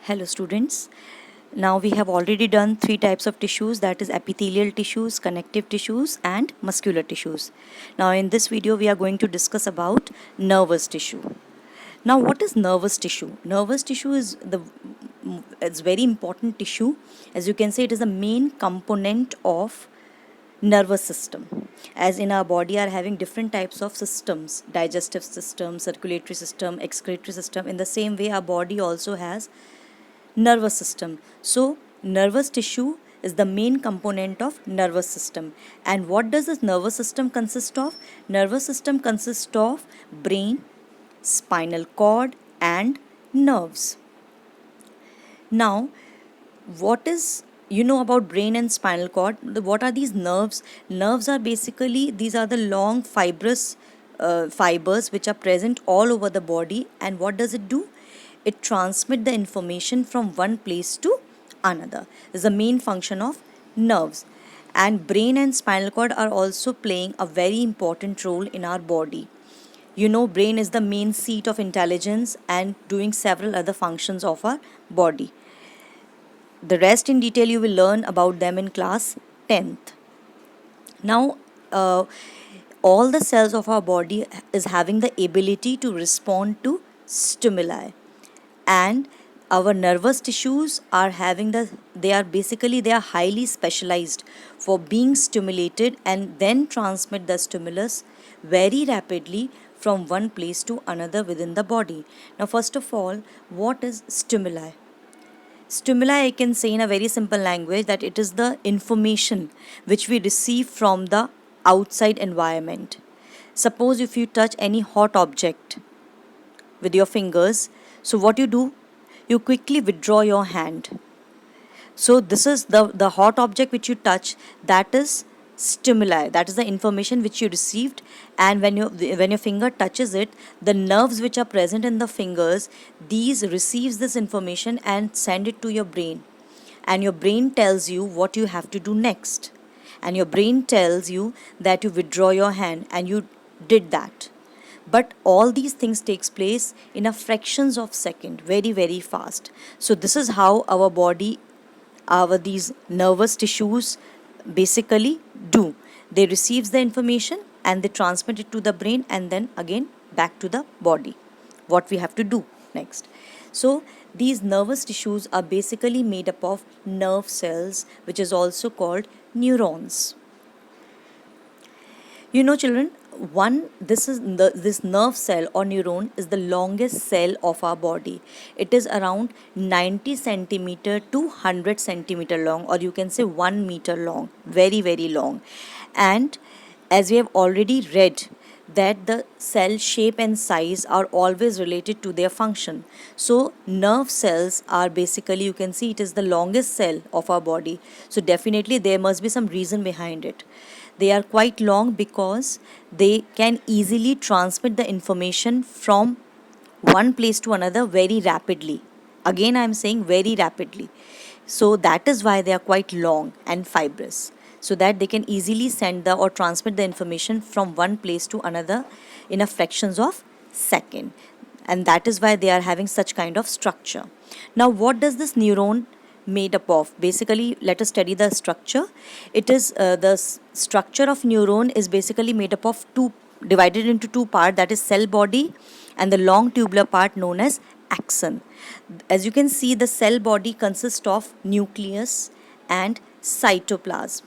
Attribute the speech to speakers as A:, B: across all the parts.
A: Hello students. Now we have already done three types of tissues, that is epithelial tissues, connective tissues and muscular tissues. Now in this video we are going to discuss about nervous tissue. Now what is nervous tissue? Nervous tissue is it's very important tissue. As you can see, it is the main component of nervous system, as in our body are having different types of systems: digestive system, circulatory system, excretory system. In the same way, our body also has nervous system. So nervous tissue is the main component of nervous system. And what does this nervous system consist of? Nervous system consists of brain, spinal cord and nerves. Now what is about brain and spinal cord? What are these nerves? Nerves are basically, these are the long fibrous fibers which are present all over the body. And what does it do? It transmits the information from one place to another. This is the main function of nerves. And brain and spinal cord are also playing a very important role in our body. Brain is the main seat of intelligence and doing several other functions of our body. The rest in detail you will learn about them in class 10th. Now, all the cells of our body is having the ability to respond to stimuli, and our nervous tissues are having they are highly specialized for being stimulated and then transmit the stimulus very rapidly from one place to another within the body. Now, first of all, what is stimuli? Stimuli, I can say in a very simple language, that it is the information which we receive from the outside environment. Suppose if you touch any hot object with your fingers, so what you do? You quickly withdraw your hand. So this is the hot object which you touch, that is stimuli, that is the information which you received. And when your finger touches it, the nerves which are present in the fingers, these receives this information and send it to your brain, and your brain tells you what you have to do next, and your brain tells you that you withdraw your hand, and you did that. But all these things takes place in a fractions of second, very very fast. So this is how our body, these nervous tissues basically do. They receives the information and they transmit it to the brain, and then again back to the body. What we have to do next? So these nervous tissues are basically made up of nerve cells, which is also called neurons. Children, this nerve cell or neuron is the longest cell of our body. It is around 90 centimeter to 100 centimeter long, or you can say 1 meter long, very very long. And as we have already read, that the cell shape and size are always related to their function. So nerve cells are basically, you can see, it is the longest cell of our body. So definitely there must be some reason behind it. They are quite long because they can easily transmit the information from one place to another very rapidly. Again, I am saying very rapidly. So that is why they are quite long and fibrous, so that they can easily send or transmit the information from one place to another in a fractions of second. And that is why they are having such kind of structure. Now, what does this neuron made up of? Basically, let us study the structure. It is structure of neuron is basically made up of divided into two parts, that is cell body and the long tubular part known as axon. As you can see, the cell body consists of nucleus and cytoplasm,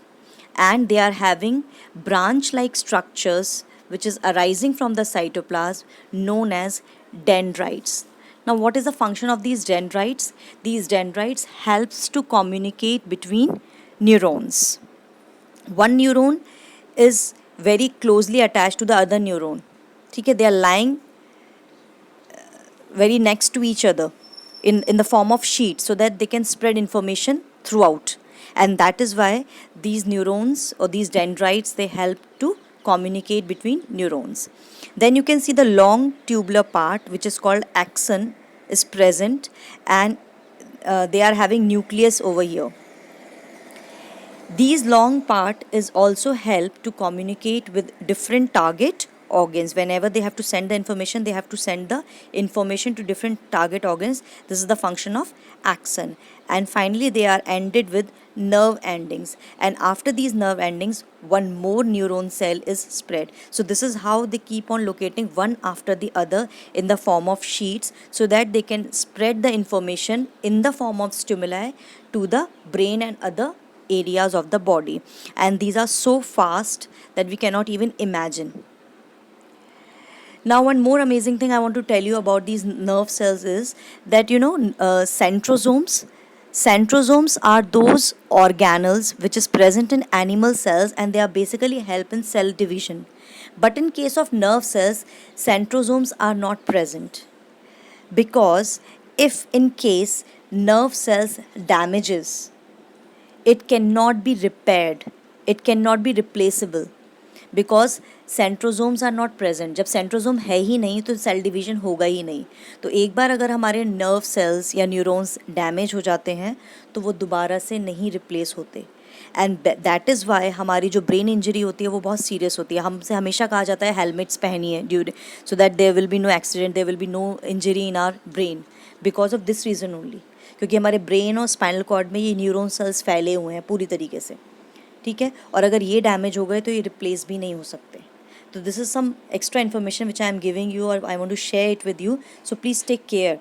A: and they are having branch like structures which is arising from the cytoplasm known as dendrites. Now, what is the function of these dendrites? These dendrites helps to communicate between neurons. One neuron is very closely attached to the other neuron. Okay, they are lying very next to each other in the form of sheets, so that they can spread information throughout. And that is why these neurons or these dendrites, they help to communicate between neurons. Then you can see the long tubular part, which is called axon, is present, and they are having nucleus over here. These long part is also help to communicate with different target organs. Whenever they have to send the information, they have to send the information to different target organs. This is the function of axon. And finally they are ended with nerve endings, and after these nerve endings one more neuron cell is spread. So this is how they keep on locating one after the other in the form of sheets, so that they can spread the information in the form of stimuli to the brain and other areas of the body. And these are so fast that we cannot even imagine. Now, one more amazing thing I want to tell you about these nerve cells is that centrosomes. Centrosomes are those organelles which is present in animal cells, and they are basically help in cell division. But in case of nerve cells, centrosomes are not present, because if in case nerve cells damages, it cannot be repaired, it cannot be replaceable, because centrosomes are not present. जब centrosome है ही नहीं तो cell division होगा ही नहीं. तो एक बार अगर हमारे नर्व सेल्स या न्यूरॉन्स डैमेज हो जाते हैं तो वो दोबारा से नहीं रिप्लेस होते. एंड दैट इज़ वाई हमारी जो ब्रेन इंजरी होती है वो बहुत सीरियस होती है. हमसे हमेशा कहा जाता है हेलमेट्स पहनिए during, so that there will be no accident, there will be no injury in our brain, because of this reason only. क्योंकि हमारे ब्रेन और स्पाइनल कॉर्ड में ये न्यूरॉन सेल्स फैले हुए हैं पूरी तरीके से. ठीक है, और अगर ये डैमेज हो गए तो ये रिप्लेस भी नहीं हो सकते. तो this is some extra information which I am giving you, और I want to share it with you. So please take care.